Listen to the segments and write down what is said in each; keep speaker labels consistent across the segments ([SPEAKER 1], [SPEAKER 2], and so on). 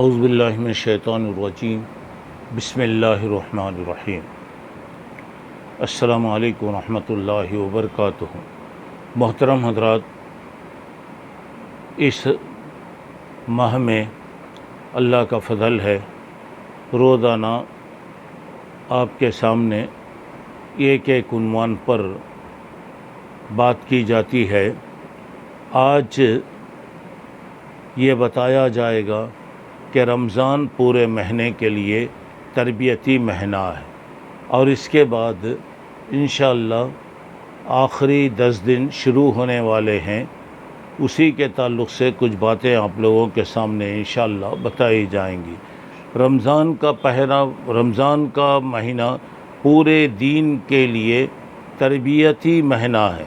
[SPEAKER 1] اعوذ باللہ من الشیطان الرجیم بسم اللہ الرحمن الرحیم السلام علیکم ورحمۃ اللہ وبرکاتہ۔ محترم حضرات، اس ماہ میں اللہ کا فضل ہے، روزانہ آپ کے سامنے ایک ایک عنوان پر بات کی جاتی ہے۔ آج یہ بتایا جائے گا کہ رمضان پورے مہینے کے لیے تربیتی مہینہ ہے، اور اس کے بعد انشاءاللہ آخری 10 دن شروع ہونے والے ہیں۔ اسی کے تعلق سے کچھ باتیں آپ لوگوں کے سامنے انشاءاللہ بتائی جائیں گی۔ رمضان کا مہینہ پورے دین کے لیے تربیتی مہینہ ہے۔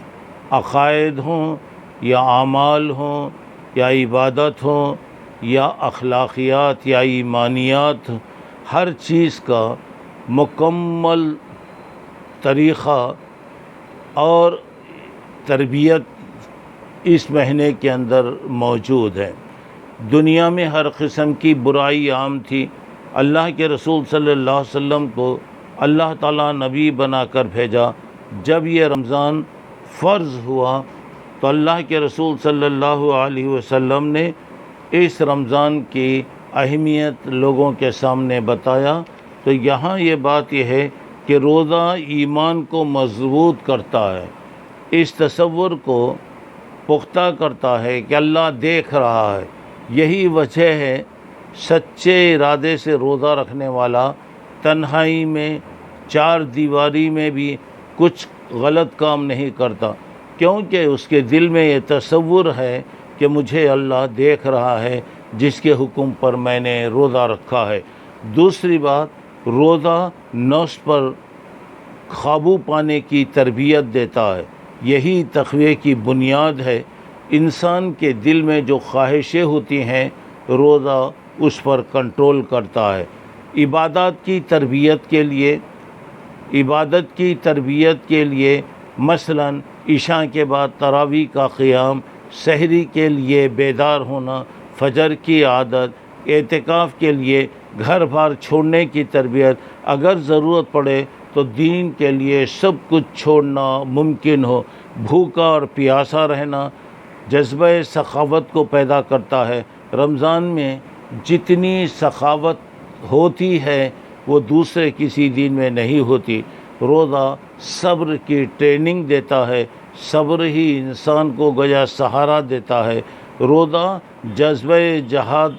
[SPEAKER 1] عقائد ہوں یا اعمال ہوں یا عبادت ہوں یا اخلاقیات یا ایمانیات، ہر چیز کا مکمل طریقہ اور تربیت اس مہینے کے اندر موجود ہے۔ دنیا میں ہر قسم کی برائی عام تھی۔ اللہ کے رسول صلی اللہ علیہ وسلم کو اللہ تعالیٰ نبی بنا کر بھیجا۔ جب یہ رمضان فرض ہوا تو اللہ کے رسول صلی اللہ علیہ وسلم نے اس رمضان کی اہمیت لوگوں کے سامنے بتایا۔ تو یہاں یہ بات یہ ہے کہ روزہ ایمان کو مضبوط کرتا ہے، اس تصور کو پختہ کرتا ہے کہ اللہ دیکھ رہا ہے۔ یہی وجہ ہے سچے ارادے سے روزہ رکھنے والا تنہائی میں، چار دیواری میں بھی کچھ غلط کام نہیں کرتا، کیونکہ اس کے دل میں یہ تصور ہے کہ مجھے اللہ دیکھ رہا ہے جس کے حکم پر میں نے روزہ رکھا ہے۔ دوسری بات، روزہ نفس پر قابو پانے کی تربیت دیتا ہے۔ یہی تقوی کی بنیاد ہے۔ انسان کے دل میں جو خواہشیں ہوتی ہیں، روزہ اس پر کنٹرول کرتا ہے۔ عبادت کی تربیت کے لیے مثلاً عشاء کے بعد تراویح کا قیام، سحری کے لیے بیدار ہونا، فجر کی عادت، اعتکاف کے لیے گھر بار چھوڑنے کی تربیت، اگر ضرورت پڑے تو دین کے لیے سب کچھ چھوڑنا ممکن ہو۔ بھوکا اور پیاسا رہنا جذبہ سخاوت کو پیدا کرتا ہے۔ رمضان میں جتنی سخاوت ہوتی ہے وہ دوسرے کسی دن میں نہیں ہوتی۔ روزہ صبر کی ٹریننگ دیتا ہے، صبر ہی انسان کو گویا سہارا دیتا ہے۔ روزہ جذبہ جہاد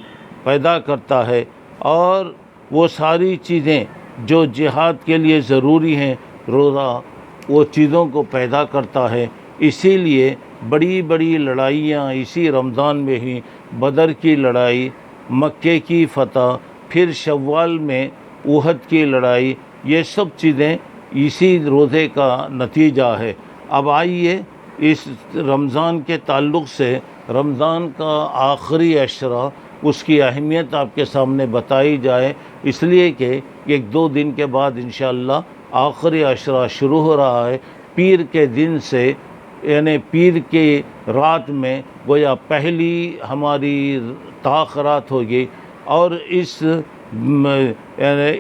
[SPEAKER 1] پیدا کرتا ہے، اور وہ ساری چیزیں جو جہاد کے لیے ضروری ہیں، روزہ وہ چیزوں کو پیدا کرتا ہے۔ اسی لیے بڑی بڑی لڑائیاں اسی رمضان میں ہی، بدر کی لڑائی، مکے کی فتح، پھر شوال میں احد کی لڑائی، یہ سب چیزیں اسی روزے کا نتیجہ ہے۔ اب آئیے اس رمضان کے تعلق سے رمضان کا آخری عشرہ، اس کی اہمیت آپ کے سامنے بتائی جائے، اس لیے کہ 1-2 دن کے بعد انشاءاللہ آخری عشرہ شروع ہو رہا ہے۔ پیر کے دن سے، یعنی پیر کی رات میں گویا پہلی ہماری تاخرات ہوگی، اور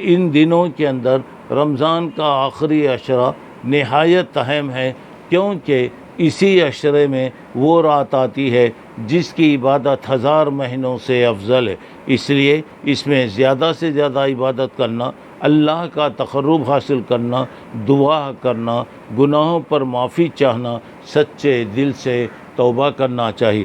[SPEAKER 1] ان دنوں کے اندر رمضان کا آخری عشرہ نہایت اہم ہے، کیونکہ اسی عشرے میں وہ رات آتی ہے جس کی عبادت 1000 مہینوں سے افضل ہے۔ اس لیے اس میں زیادہ سے زیادہ عبادت کرنا، اللہ کا تقرب حاصل کرنا، دعا کرنا، گناہوں پر معافی چاہنا، سچے دل سے توبہ کرنا چاہیے۔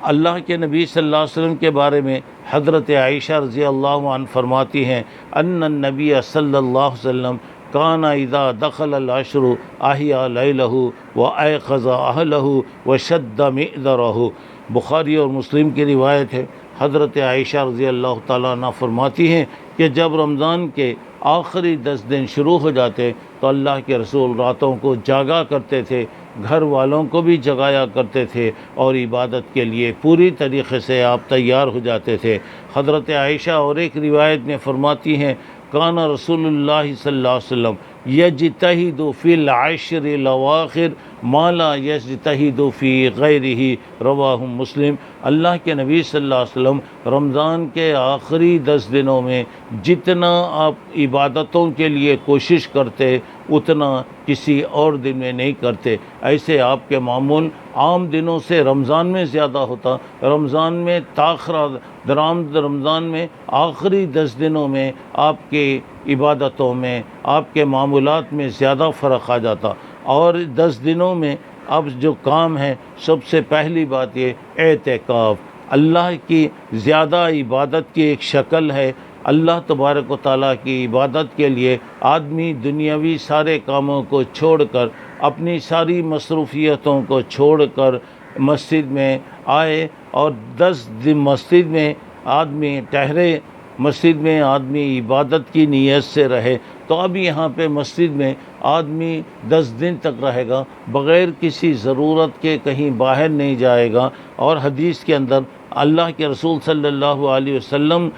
[SPEAKER 1] اللہ کے نبی صلی اللہ علیہ وسلم کے بارے میں حضرت عائشہ رضی اللہ عنہ فرماتی ہیں، ان النبی صلی اللہ علیہ وسلم کان اذا دخل العشر احیا لیلہ وایقظ اہلہ وشد مئزرہ۔ بخاری اور مسلم کی روایت ہے۔ حضرت عائشہ رضی اللہ تعالیٰ عنہ فرماتی ہیں کہ جب رمضان کے آخری 10 دن شروع ہو جاتے تو اللہ کے رسول راتوں کو جاگا کرتے تھے، گھر والوں کو بھی جگایا کرتے تھے، اور عبادت کے لیے پوری طریقے سے آپ تیار ہو جاتے تھے۔ حضرت عائشہ اور ایک روایت میں فرماتی ہیں، کان رسول اللہ صلی اللہ علیہ وسلم یجتہد فی العشر الاواخر ما لا یجتہد فی غیرہ رواہ مسلم۔ اللہ کے نبی صلی اللہ علیہ وسلم رمضان کے آخری 10 دنوں میں جتنا آپ عبادتوں کے لیے کوشش کرتے اتنا کسی اور دن میں نہیں کرتے۔ ایسے آپ کے معمول عام دنوں سے رمضان میں زیادہ ہوتا، رمضان میں تاخرہ درآمد رمضان میں آخری 10 دنوں میں آپ کی عبادتوں میں آپ کے معمولات میں زیادہ فرق آ جاتا۔ اور 10 دنوں میں اب جو کام ہے، سب سے پہلی بات یہ اعتکاف، اللہ کی زیادہ عبادت کی ایک شکل ہے۔ اللہ تبارک و تعالیٰ کی عبادت کے لیے آدمی دنیاوی سارے کاموں کو چھوڑ کر، اپنی ساری مصروفیتوں کو چھوڑ کر مسجد میں آئے اور 10 دن مسجد میں آدمی ٹھہرے، مسجد میں آدمی عبادت کی نیت سے رہے۔ تو اب یہاں پہ مسجد میں آدمی 10 دن تک رہے گا، بغیر کسی ضرورت کے کہیں باہر نہیں جائے گا۔ اور حدیث کے اندر اللہ کے رسول صلی اللہ علیہ وسلم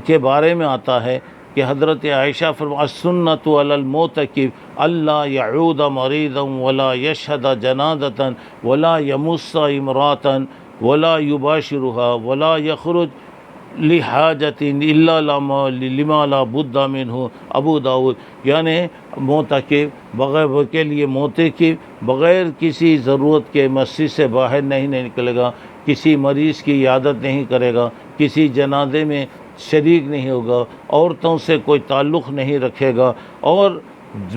[SPEAKER 1] کے بارے میں آتا ہے کہ حضرت عائشہ السنۃ علی المعتکف اللہ یعود مریضا ولا یشہد جنازۃ ولا یمس امرأۃ ولا یباشرها ولا یخرج لحاجت الا لما لا بد منہ، ابو داؤد۔ یعنی معتکف بغیر کے لیے معتکف بغیر کسی ضرورت کے مسجد سے باہر نہیں نکلے گا، کسی مریض کی عیادت نہیں کرے گا، کسی جنازے میں شریک نہیں ہوگا، عورتوں سے کوئی تعلق نہیں رکھے گا، اور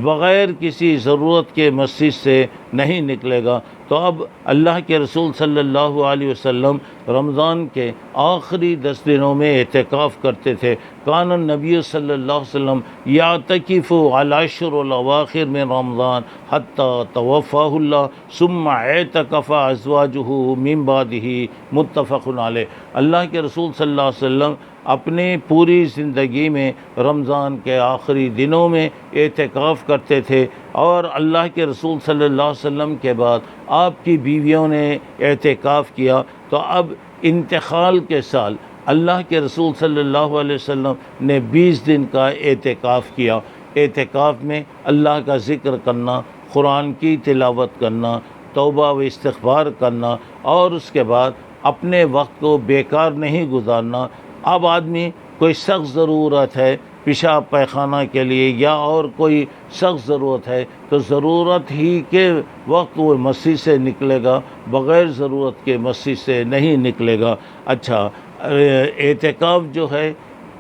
[SPEAKER 1] بغیر کسی ضرورت کے مسجد سے نہیں نکلے گا۔ تو اب اللہ کے رسول صلی اللہ علیہ وسلم رمضان کے آخری 10 دنوں میں اعتکاف کرتے تھے۔ کان النبی صلی اللہ علیہ وسلم یعتکف علی العشر الاواخر من رمضان حتی توفاہ اللہ ثم اعتکف ازواجہ من بعدہ، متفق علیہ۔ اللہ کے رسول صلی اللہ علیہ وسلم اپنی پوری زندگی میں رمضان کے آخری دنوں میں اعتکاف کرتے تھے، اور اللہ کے رسول صلی اللہ علیہ وسلم کے بعد آپ کی بیویوں نے اعتکاف کیا۔ تو اب انتقال کے سال اللہ کے رسول صلی اللہ علیہ وسلم نے 20 دن کا اعتکاف کیا۔ اعتکاف میں اللہ کا ذکر کرنا، قرآن کی تلاوت کرنا، توبہ و استغفار کرنا، اور اس کے بعد اپنے وقت کو بیکار نہیں گزارنا۔ اب آدمی کوئی سخت ضرورت ہے پیشاب پیخانہ کے لیے یا اور کوئی سخت ضرورت ہے تو ضرورت ہی کے وقت وہ مسجد سے نکلے گا، بغیر ضرورت کے مسجد سے نہیں نکلے گا۔ اچھا، اعتکاف جو ہے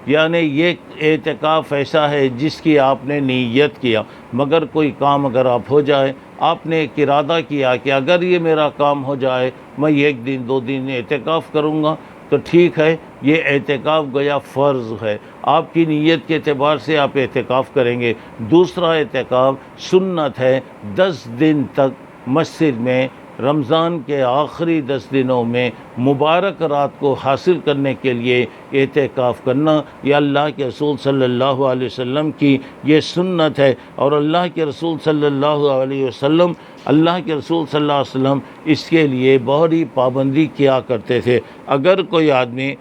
[SPEAKER 1] یعنی یہ اعتکاف ایسا ہے جس کی آپ نے نیت کیا، مگر کوئی کام اگر آپ ہو جائے، آپ نے ایک ارادہ کیا کہ اگر یہ میرا کام ہو جائے میں 1 دن 2 دن اعتکاف کروں گا، تو ٹھیک ہے، یہ اعتکاف گویا فرض ہے، آپ کی نیت کے اعتبار سے آپ اعتکاف کریں گے۔ دوسرا اعتکاف سنت ہے، 10 دن تک مسجد میں رمضان کے آخری 10 دنوں میں مبارک رات کو حاصل کرنے کے لیے اعتکاف کرنا، یہ اللہ کے رسول صلی اللہ علیہ وسلم کی یہ سنت ہے۔ اور اللہ کے رسول صلی اللہ علیہ وسلم اس کے لیے بہت ہی پابندی کیا کرتے تھے۔ اگر کوئی آدمی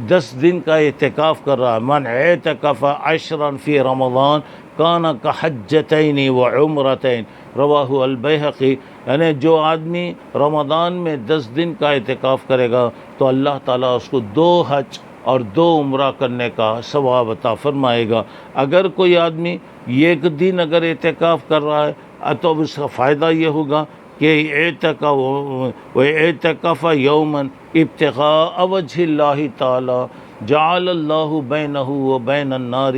[SPEAKER 1] 10 دن کا اعتکاف کر رہا ہے، من اعتکف 10 فی رمضان کان کحجتین وعمرتین، رواہ البیہقی۔ یعنی جو آدمی رمضان میں 10 دن کا اعتکاف کرے گا تو اللہ تعالیٰ اس کو 2 حج اور 2 عمرہ کرنے کا ثواب عطا فرمائے گا۔ اگر کوئی آدمی 1 دن اگر اعتکاف کر رہا ہے تو اس کا فائدہ یہ ہوگا کہ اعتکف یوما ابتغاء وجہ اللہ تعالی جعل اللہ بینہ وبین النار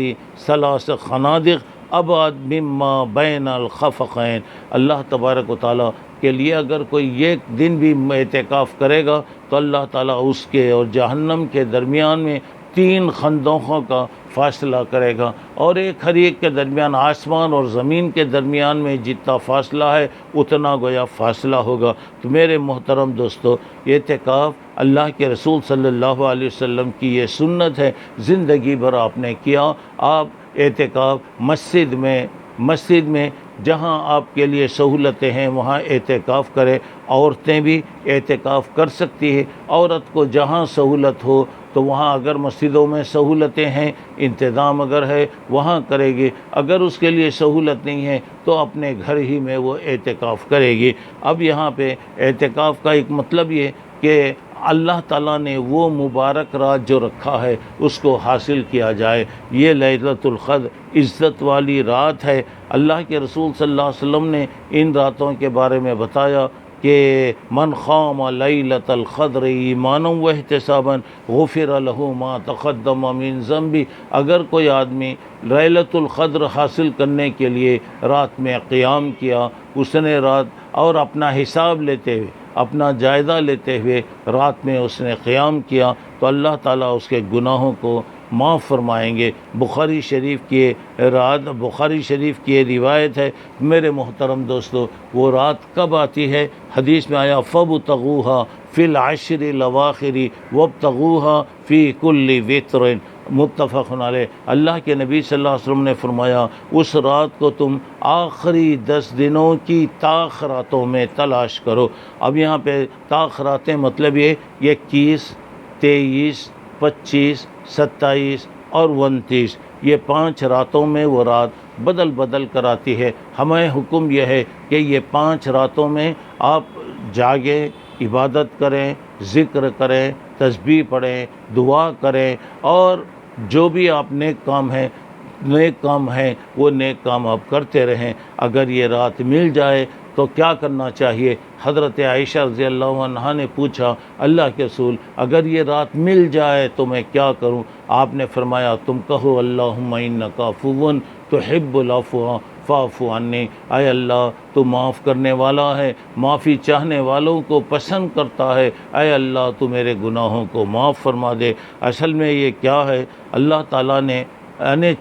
[SPEAKER 1] 3 خنادق ابعد مما بین الخفقین۔ اللہ تبارک و تعالیٰ کے لیے اگر کوئی 1 دن بھی اعتکاف کرے گا تو اللہ تعالیٰ اس کے اور جہنم کے درمیان میں 3 خندقوں کا فاصلہ کرے گا، اور ایک خریق کے درمیان، آسمان اور زمین کے درمیان میں جتنا فاصلہ ہے اتنا گویا فاصلہ ہوگا۔ تو میرے محترم دوستو، اعتکاف اللہ کے رسول صلی اللہ علیہ وسلم کی یہ سنت ہے، زندگی بھر آپ نے کیا۔ آپ اعتکاف مسجد میں جہاں آپ کے لیے سہولتیں ہیں وہاں اعتکاف کریں۔ عورتیں بھی اعتکاف کر سکتی ہیں، عورت کو جہاں سہولت ہو تو وہاں اگر مسجدوں میں سہولتیں ہیں، انتظام اگر ہے وہاں کرے گی، اگر اس کے لیے سہولت نہیں ہے تو اپنے گھر ہی میں وہ اعتکاف کرے گی۔ اب یہاں پہ اعتکاف کا ایک مطلب یہ کہ اللہ تعالیٰ نے وہ مبارک رات جو رکھا ہے اس کو حاصل کیا جائے۔ یہ لیلۃ القدر عزت والی رات ہے۔ اللہ کے رسول صلی اللہ علیہ وسلم نے ان راتوں کے بارے میں بتایا کہ من خام لیلۃ القدر ایمانا واحتسابا غفر له ما تقدم من ذنبہ، اگر کوئی آدمی لیلۃ القدر حاصل کرنے کے لیے رات میں قیام کیا، اس نے رات اور اپنا حساب لیتے ہوئے، اپنا جائزہ لیتے ہوئے رات میں اس نے قیام کیا تو اللہ تعالیٰ اس کے گناہوں کو معاف فرمائیں گے۔ بخاری شریف کی یہ روایت ہے۔ میرے محترم دوستو، وہ رات کب آتی ہے؟ حدیث میں آیا فَابْتَغُوهَا فِي الْعَشْرِ الْأَوَاخِرِ وَابْتَغُوهَا فِي كُلِّ وِتْرٍ، متفق علیہ۔ اللہ کے نبی صلی اللہ علیہ وسلم نے فرمایا اس رات کو تم آخری 10 دنوں کی تاخراتوں میں تلاش کرو۔ اب یہاں پہ تاخراتیں مطلب یہ 21، 23، 25، 27 اور 29، یہ 5 راتوں میں وہ رات بدل بدل کر آتی ہے۔ ہمیں حکم یہ ہے کہ یہ 5 راتوں میں آپ جاگیں، عبادت کریں، ذکر کریں، تسبیح پڑھیں، دعا کریں، اور جو بھی آپ نیک کام ہیں وہ نیک کام آپ کرتے رہیں۔ اگر یہ رات مل جائے تو کیا کرنا چاہیے؟ حضرت عائشہ رضی اللہ عنہا نے پوچھا اللہ کے رسول اگر یہ رات مل جائے تو میں کیا کروں؟ آپ نے فرمایا تم کہو اللہم انک عفو تحب العفو فاعف عنی، اے اللہ تو معاف کرنے والا ہے، معافی چاہنے والوں کو پسند کرتا ہے، اے اللہ تو میرے گناہوں کو معاف فرما دے۔ اصل میں یہ کیا ہے؟ اللہ تعالیٰ نے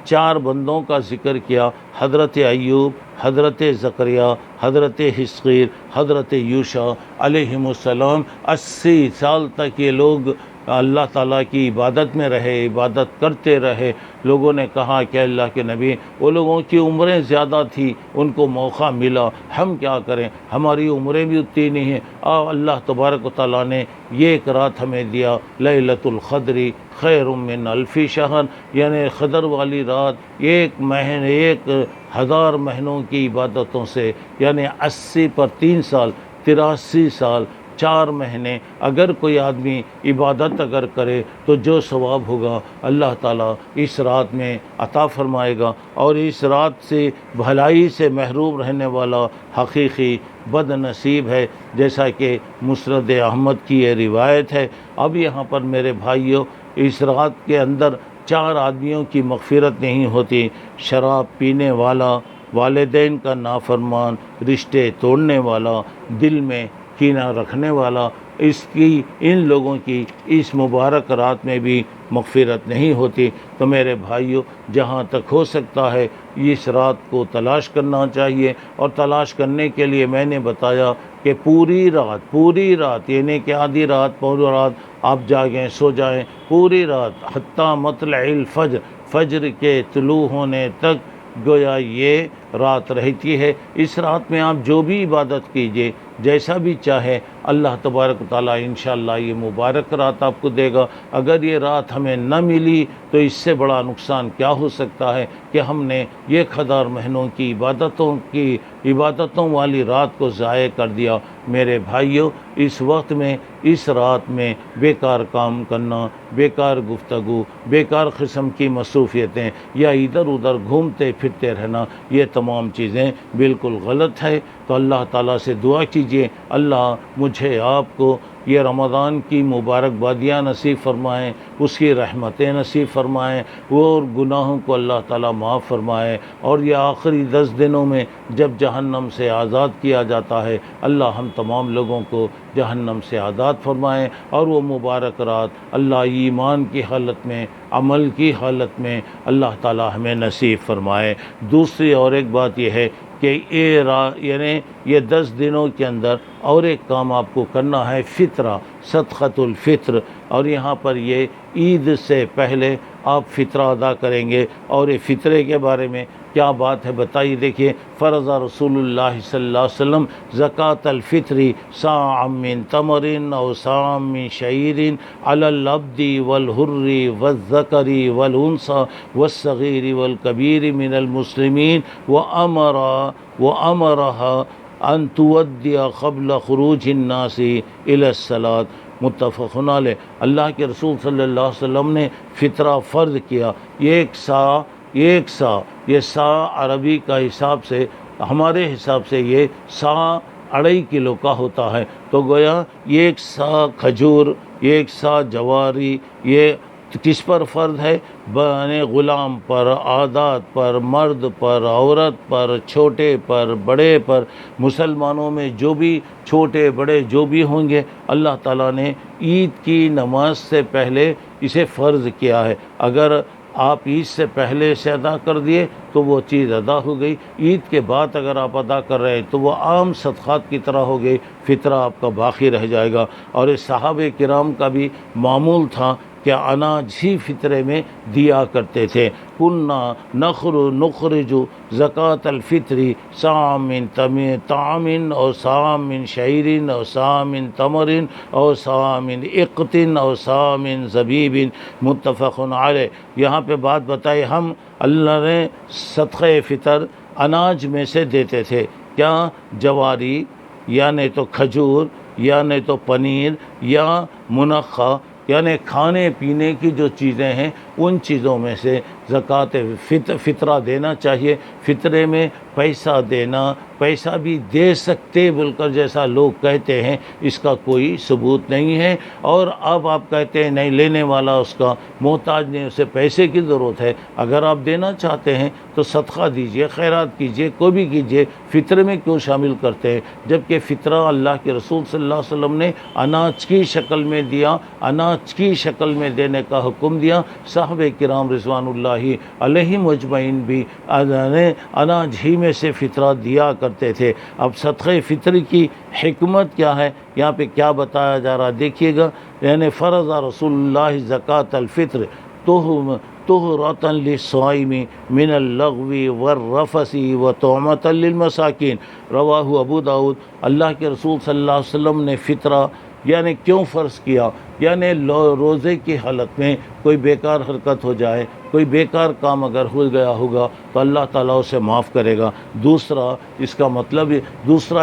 [SPEAKER 1] 4 بندوں کا ذکر کیا، حضرت ایوب، حضرت زکریا، حضرت حزقیل، حضرت یوشع علیہم السلام۔ 80 سال تک یہ لوگ اللہ تعالیٰ کی عبادت میں رہے، عبادت کرتے رہے۔ لوگوں نے کہا کہ اللہ کے نبی وہ لوگوں کی عمریں زیادہ تھی، ان کو موقع ملا، ہم کیا کریں، ہماری عمریں بھی اتنی نہیں ہیں۔ اللہ تبارک و تعالیٰ نے یہ ایک رات ہمیں دیا، لیلۃ القدر خیر من الف شہر، یعنی قدر والی رات 1000 مہینوں کی عبادتوں سے، یعنی 80 پر 3 سال 83 سال 4 مہینے اگر کوئی آدمی عبادت اگر کرے تو جو ثواب ہوگا اللہ تعالیٰ اس رات میں عطا فرمائے گا، اور اس رات سے بھلائی سے محروم رہنے والا حقیقی بد نصیب ہے، جیسا کہ مسند احمد کی یہ روایت ہے۔ اب یہاں پر میرے بھائیوں اس رات کے اندر 4 آدمیوں کی مغفرت نہیں ہوتی: شراب پینے والا، والدین کا نافرمان، رشتے توڑنے والا، دل میں کینہ رکھنے والا، ان لوگوں کی اس مبارک رات میں بھی مغفرت نہیں ہوتی۔ تو میرے بھائیوں جہاں تک ہو سکتا ہے اس رات کو تلاش کرنا چاہیے، اور تلاش کرنے کے لیے میں نے بتایا کہ پوری رات یعنی کہ آدھی رات پوری رات آپ جاگیں، سو جائیں، پوری رات حتیٰ مطلع الفجر، فجر کے طلوع ہونے تک گویا یہ رات رہتی ہے۔ اس رات میں آپ جو بھی عبادت کیجئے، جیسا بھی چاہے، اللہ تبارک و تعالیٰ انشاءاللہ یہ مبارک رات آپ کو دے گا۔ اگر یہ رات ہمیں نہ ملی تو اس سے بڑا نقصان کیا ہو سکتا ہے کہ ہم نے 1000 مہینوں کی عبادتوں والی رات کو ضائع کر دیا۔ میرے بھائیوں اس وقت میں اس رات میں بیکار کام کرنا، بیکار گفتگو، بیکار قسم کی مصروفیتیں یا ادھر ادھر گھومتے پھرتے رہنا، یہ تمام چیزیں بالکل غلط ہے۔ تو اللہ تعالیٰ سے دعا کیجئے اللہ مجھے آپ کو یہ رمضان کی مبارکبادیاں نصیب فرمائیں، اس کی رحمتیں نصیب فرمائیں، اور گناہوں کو اللہ تعالیٰ معاف فرمائے، اور یہ آخری 10 دنوں میں جب جہنم سے آزاد کیا جاتا ہے اللہ ہم تمام لوگوں کو جہنم سے آزاد فرمائیں، اور وہ مبارک رات اللہ ایمان کی حالت میں، عمل کی حالت میں اللہ تعالیٰ ہمیں نصیب فرمائے۔ دوسری اور ایک بات یہ ہے کہ یعنی یہ 10 دنوں کے اندر اور ایک کام آپ کو کرنا ہے، فطرہ، صدقۃ الفطر، اور یہاں پر یہ عید سے پہلے آپ فطرہ ادا کریں گے، اور یہ فطرے کے بارے میں کیا بات ہے بتائیے. دیکھیے فرض رسول اللہ صلی اللہ علیہ وسلم زکوٰۃ الفطر صاع من تمر او صاع من شعیر علی العبد والحر والذکر والانثى والصغیر والکبیر من المسلمین وامرها ان تودی قبل خروج الناس الی الصلاۃ. متفق علیہ. اللہ کے رسول صلی اللہ علیہ وسلم نے فطرہ فرض کیا. ایک سا یہ سا عربی کا حساب سے، ہمارے حساب سے یہ سا 2.5 کلو کا ہوتا ہے. تو گویا ایک سا کھجور، ایک سا جواری، یہ کس پر فرض ہے؟ بنے غلام پر، عادات پر، مرد پر، عورت پر، چھوٹے پر، بڑے پر. مسلمانوں میں جو بھی چھوٹے بڑے جو بھی ہوں گے، اللہ تعالیٰ نے عید کی نماز سے پہلے اسے فرض کیا ہے. اگر آپ عید سے پہلے سے ادا کر دیے تو وہ چیز ادا ہو گئی. عید کے بعد اگر آپ ادا کر رہے ہیں تو وہ عام صدقات کی طرح ہو گئی، فطرہ آپ کا باقی رہ جائے گا. اور اس صحابہ کرام کا بھی معمول تھا کہ اناج ہی فطرے میں دیا کرتے تھے. کنا نخرج زکوٰۃ الفطر صاع من طعام او صاع من شعیر او صاع من تمر او صاع من اقط او صاع من زبیب. متفق علیہ. یہاں پہ بات بتائی، ہم اللہ نے صدقہ فطر اناج میں سے دیتے تھے. کیا؟ جواری، یا نہیں تو کھجور، یا نہیں تو پنیر، یا منقع، یعنی کھانے پینے کی جو چیزیں ہیں ان چیزوں میں سے زکوٰۃ فطرہ دینا چاہیے. فطرے میں پیسہ دینا، پیسہ بھی دے سکتے بول کر جیسا لوگ کہتے ہیں، اس کا کوئی ثبوت نہیں ہے. اور اب آپ کہتے ہیں نہیں، لینے والا اس کا محتاج نہیں، اسے پیسے کی ضرورت ہے. اگر آپ دینا چاہتے ہیں تو صدقہ دیجئے، خیرات کیجئے، کوئی بھی کیجئے. فطرے میں کیوں شامل کرتے ہیں؟ جبکہ فطرہ اللہ کے رسول صلی اللہ علیہ وسلم نے اناج کی شکل میں دیا، اناج کی شکل میں دینے کا حکم دیا. صحابہ کرام رضوان اللہ علیہم مجمعین بھی اناج ہی میں سے فطرہ دیا کرتے تھے. اب صدقہ فطر کی حکمت کیا ہے، یہاں پہ کیا بتایا جا رہا دیکھیے گا. یعنی فرض رسول اللہ زکوٰۃ الفطر طہرۃ للصائم من اللغو والرفث وطعمۃ للمساکین. رواہ ابو داؤد. اللہ کے رسول صلی اللہ علیہ وسلم نے فطرہ یعنی کیوں فرض کیا؟ یعنی روزے کی حالت میں کوئی بیکار حرکت ہو جائے، کوئی بیکار کام اگر ہو گیا ہوگا تو اللہ تعالیٰ اسے معاف کرے گا. دوسرا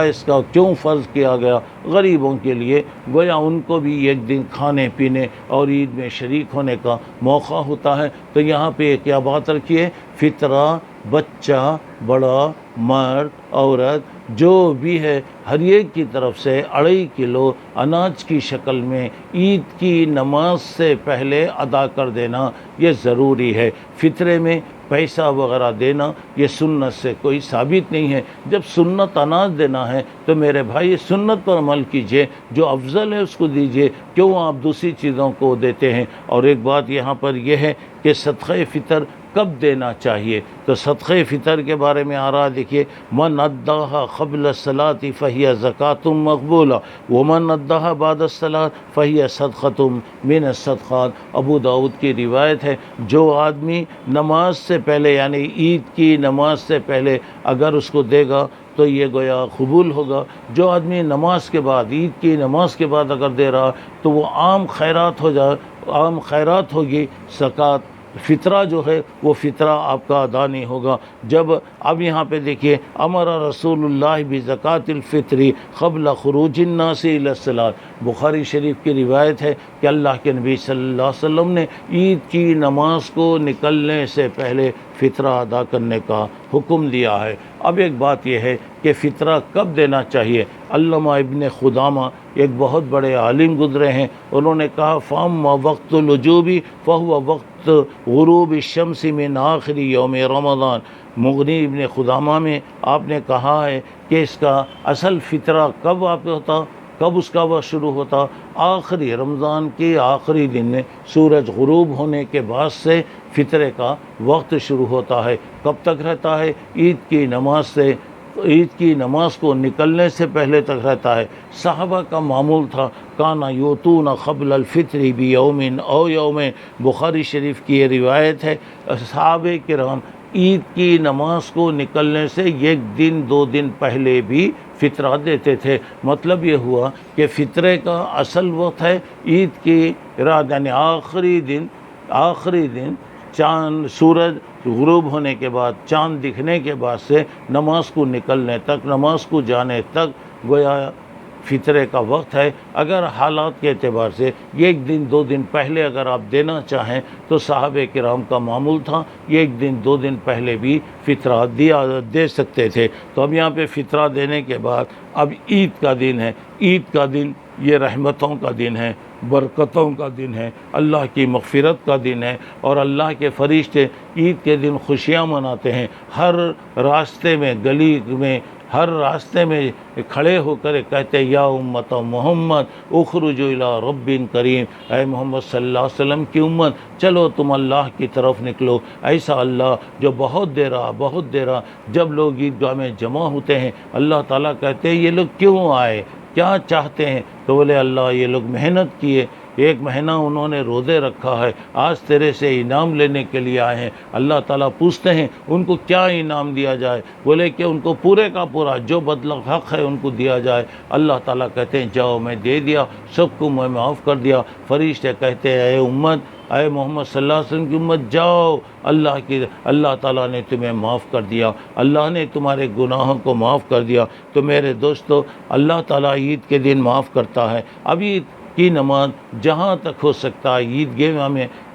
[SPEAKER 1] اس کا کیوں فرض کیا گیا؟ غریبوں کے لیے، گویا ان کو بھی ایک دن کھانے پینے اور عید میں شریک ہونے کا موقع ہوتا ہے. تو یہاں پہ کیا بات رکھیے؟ فطرہ بچہ، بڑا، مرد، عورت جو بھی ہے، ہر ایک کی طرف سے 2.5 کلو اناج کی شکل میں عید کی نماز سے پہلے ادا کر دینا یہ ضروری ہے. فطرے میں پیسہ وغیرہ دینا یہ سنت سے کوئی ثابت نہیں ہے. جب سنت اناج دینا ہے تو میرے بھائی سنت پر عمل کیجئے، جو افضل ہے اس کو دیجئے. کیوں آپ دوسری چیزوں کو دیتے ہیں؟ اور ایک بات یہاں پر یہ ہے کہ صدقہ فطر کب دینا چاہیے؟ تو صدقہ فطر کے بارے میں آ رہا دیکھیے، من اداها قبل الصلاۃ فہی زکوۃ مقبولہ ومن اداها بعد الصلاۃ فہی صدقۃ من الصدقات. ابو داؤد کی روایت ہے، جو آدمی نماز سے پہلے یعنی عید کی نماز سے پہلے اگر اس کو دے گا تو یہ گویا قبول ہوگا. جو آدمی نماز کے بعد، عید کی نماز کے بعد اگر دے رہا تو وہ عام خیرات ہوگی. زکوٰۃ فطرہ جو ہے وہ فطرہ آپ کا ادا نہیں ہوگا. جب اب یہاں پہ دیکھیے، امر رسول اللہ بزکوٰۃ الفطر قبل خروج الناس الی الصلاۃ. بخاری شریف کی روایت ہے کہ اللہ کے نبی صلی اللہ علیہ وسلم نے عید کی نماز کو نکلنے سے پہلے فطرہ ادا کرنے کا حکم دیا ہے. اب ایک بات یہ ہے کہ فطرہ کب دینا چاہیے؟ علامہ ابن قدامہ ایک بہت بڑے عالم گزرے ہیں، انہوں نے کہا فَأَمَّا وَقْتُ الْوُجُوبِ فَهُوَ وَقْتُ غروب الشمس من آخر یوم رمضان. مغنی ابن قدامہ میں آپ نے کہا ہے کہ اس کا اصل فطرہ کب ہوتا، کب اس کا وقت شروع ہوتا؟ آخری رمضان کے آخری دن میں سورج غروب ہونے کے بعد سے فطرے کا وقت شروع ہوتا ہے. کب تک رہتا ہے؟ عید کی نماز کو نکلنے سے پہلے تک رہتا ہے. صحابہ کا معمول تھا، کانا یوتون قبل الفطر بیوم او یومین. بخاری شریف کی یہ روایت ہے، صحابہ کرام عید کی نماز کو نکلنے سے 1 دن 2 دن پہلے بھی فطرہ دیتے تھے۔ مطلب یہ ہوا کہ فطرے کا اصل وقت ہے عید کی رات، یعنی آخری دن چاند سورج غروب ہونے کے بعد، چاند دکھنے کے بعد سے نماز کو نکلنے تک، نماز کو جانے تک گویا فطرے کا وقت ہے۔ اگر حالات کے اعتبار سے 1 دن 2 دن پہلے اگر آپ دینا چاہیں تو صحابہ کرام کا معمول تھا 1 دن 2 دن پہلے بھی فطرہ دے سکتے تھے۔ تو اب یہاں پہ فطرہ دینے کے بعد اب عید کا دن ہے۔ عید کا دن یہ رحمتوں کا دن ہے، برکتوں کا دن ہے، اللہ کی مغفرت کا دن ہے، اور اللہ کے فرشتے عید کے دن خوشیاں مناتے ہیں۔ ہر راستے میں، گلی میں، ہر راستے میں کھڑے ہو کر کہتے ہیں یا امت محمد اخرجوا الی رب کریم، اے محمد صلی اللہ علیہ وسلم کی امت چلو تم اللہ کی طرف نکلو، ایسا اللہ جو بہت دیر رہا جب لوگ عیدگاہ میں جمع ہوتے ہیں اللہ تعالیٰ کہتے ہیں یہ لوگ کیوں آئے، کیا چاہتے ہیں؟ تو بولے اللہ یہ لوگ محنت کیے، 1 مہینہ انہوں نے روزے رکھا ہے، آج تیرے سے انعام لینے کے لیے آئے ہیں۔ اللہ تعالیٰ پوچھتے ہیں ان کو کیا انعام دیا جائے؟ بولے کہ ان کو پورے کا پورا جو بدلہ حق ہے ان کو دیا جائے۔ اللہ تعالیٰ کہتے ہیں جاؤ میں دے دیا، سب کو میں معاف کر دیا۔ فرشتے کہتے ہیں اے امت، اے محمد صلی اللہ علیہ وسلم کی امت جاؤ، اللہ تعالیٰ نے تمہیں معاف کر دیا، اللہ نے تمہارے گناہوں کو معاف کر دیا۔ تو میرے دوستو اللہ تعالیٰ عید کے دن معاف کرتا ہے۔ اب عید کی نماز جہاں تک ہو سکتا ہے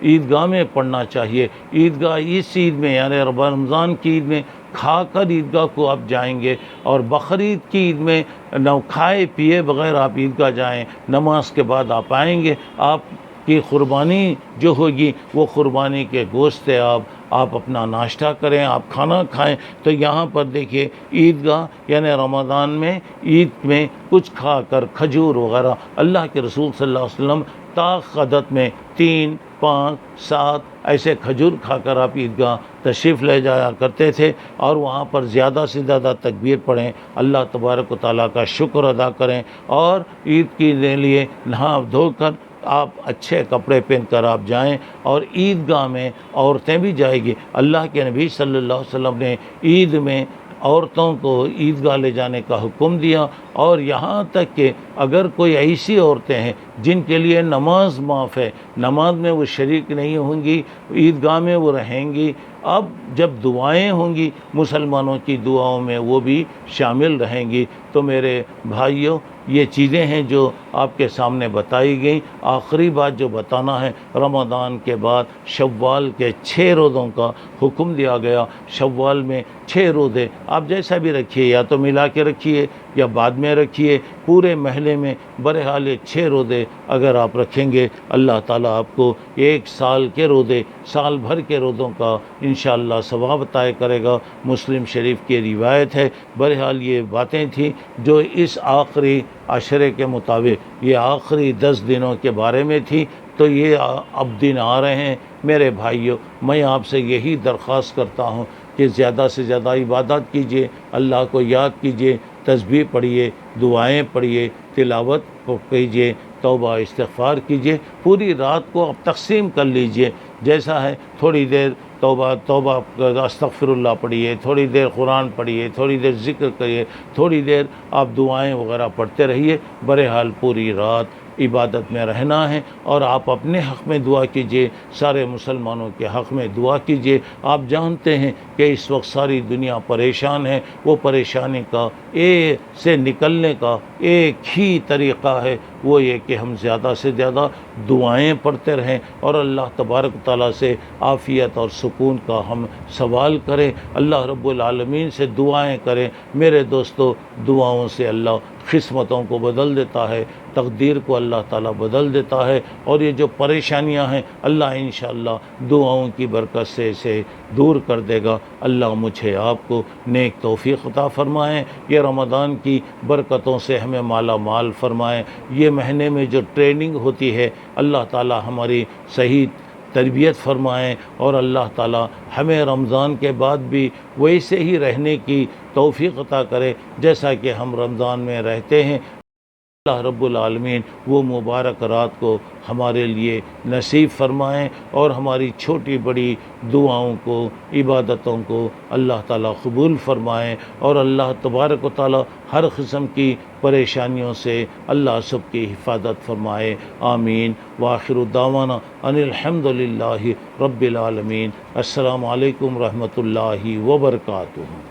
[SPEAKER 1] عیدگاہ میں پڑھنا چاہیے۔ اس عید میں یعنی رمضان کی عید میں کھا کر عیدگاہ کو آپ جائیں گے، اور بقرعید کی عید میں نہ کھائے پیے بغیر آپ عیدگاہ جائیں، نماز کے بعد آپ آئیں گے، آپ کی قربانی جو ہوگی وہ قربانی کے گوشت سے آپ اپنا ناشتہ کریں، آپ کھانا کھائیں۔ تو یہاں پر دیکھیے عیدگاہ یعنی رمضان میں عید میں کچھ کھا کر کھجور وغیرہ، اللہ کے رسول صلی اللہ علیہ وسلم طاق عدد میں 3 5 7 ایسے کھجور کھا کر آپ عیدگاہ تشریف لے جایا کرتے تھے، اور وہاں پر زیادہ سے زیادہ تکبیر پڑھیں، اللہ تبارک و تعالیٰ کا شکر ادا کریں، اور عید کے لیے نہا دھو کر آپ اچھے کپڑے پہن کر آپ جائیں، اور عیدگاہ میں عورتیں بھی جائیں گی۔ اللہ کے نبی صلی اللہ علیہ وسلم نے عید میں عورتوں کو عیدگاہ لے جانے کا حکم دیا، اور یہاں تک کہ اگر کوئی ایسی عورتیں ہیں جن کے لیے نماز معاف ہے، نماز میں وہ شریک نہیں ہوں گی، عیدگاہ میں وہ رہیں گی، اب جب دعائیں ہوں گی مسلمانوں کی دعاؤں میں وہ بھی شامل رہیں گی۔ تو میرے بھائیوں یہ چیزیں ہیں جو آپ کے سامنے بتائی گئیں۔ آخری بات جو بتانا ہے، رمضان کے بعد شوال کے 6 روزوں کا حکم دیا گیا۔ شوال میں 6 روزے آپ جیسا بھی رکھیے، یا تو ملا کے رکھیے یا بعد میں رکھیے، پورے مہینے میں بہرحال یہ 6 روزے اگر آپ رکھیں گے اللہ تعالیٰ آپ کو 1 سال کے روزے، سال بھر کے روزوں کا انشاءاللہ ثواب عطا کرے گا۔ مسلم شریف کی روایت ہے۔ بہرحال یہ باتیں تھیں جو اس آخری عشرے کے مطابق، یہ آخری 10 دنوں کے بارے میں تھی۔ تو یہ اب دن آ رہے ہیں میرے بھائیوں، میں آپ سے یہی درخواست کرتا ہوں کہ زیادہ سے زیادہ عبادت کیجیے، اللہ کو یاد کیجیے، تسبیح پڑھیے، دعائیں پڑھیے، تلاوت کیجیے، توبہ استغفار کیجیے، پوری رات کو آپ تقسیم کر لیجیے، جیسا ہے تھوڑی دیر توبہ استغفر اللہ پڑھیے، تھوڑی دیر قرآن پڑھیے، تھوڑی دیر ذکر کریے، تھوڑی دیر آپ دعائیں وغیرہ پڑھتے رہیے۔ بہرحال پوری رات عبادت میں رہنا ہے، اور آپ اپنے حق میں دعا کیجیے، سارے مسلمانوں کے حق میں دعا کیجیے۔ آپ جانتے ہیں کہ اس وقت ساری دنیا پریشان ہے، وہ پریشانی سے نکلنے کا ایک ہی طریقہ ہے، وہ یہ کہ ہم زیادہ سے زیادہ دعائیں پڑھتے رہیں، اور اللہ تبارک و تعالیٰ سے عافیت اور سکون کا ہم سوال کریں، اللہ رب العالمین سے دعائیں کریں۔ میرے دوستو دعاؤں سے اللہ قسمتوں کو بدل دیتا ہے، تقدیر کو اللہ تعالیٰ بدل دیتا ہے، اور یہ جو پریشانیاں ہیں اللہ انشاءاللہ دعاؤں کی برکت سے اسے دور کر دے گا۔ اللہ مجھے آپ کو نیک توفیق عطا فرمائیں، یہ رمضان کی برکتوں سے ہمیں مالا مال فرمائیں۔ یہ مہینے میں جو ٹریننگ ہوتی ہے اللہ تعالیٰ ہماری صحیح تربیت فرمائیں، اور اللہ تعالیٰ ہمیں رمضان کے بعد بھی ویسے ہی رہنے کی توفیق عطا کرے جیسا کہ ہم رمضان میں رہتے ہیں۔ اللہ رب العالمین وہ مبارک رات کو ہمارے لیے نصیب فرمائیں اور ہماری چھوٹی بڑی دعاؤں کو، عبادتوں کو اللہ تعالیٰ قبول فرمائیں، اور اللہ تبارک و تعالیٰ ہر قسم کی پریشانیوں سے اللہ سب کی حفاظت فرمائے، آمین۔ وآخر دعوانا ان الحمد للہ رب العالمین۔ السلام علیکم ورحمۃ اللہ وبرکاتہ۔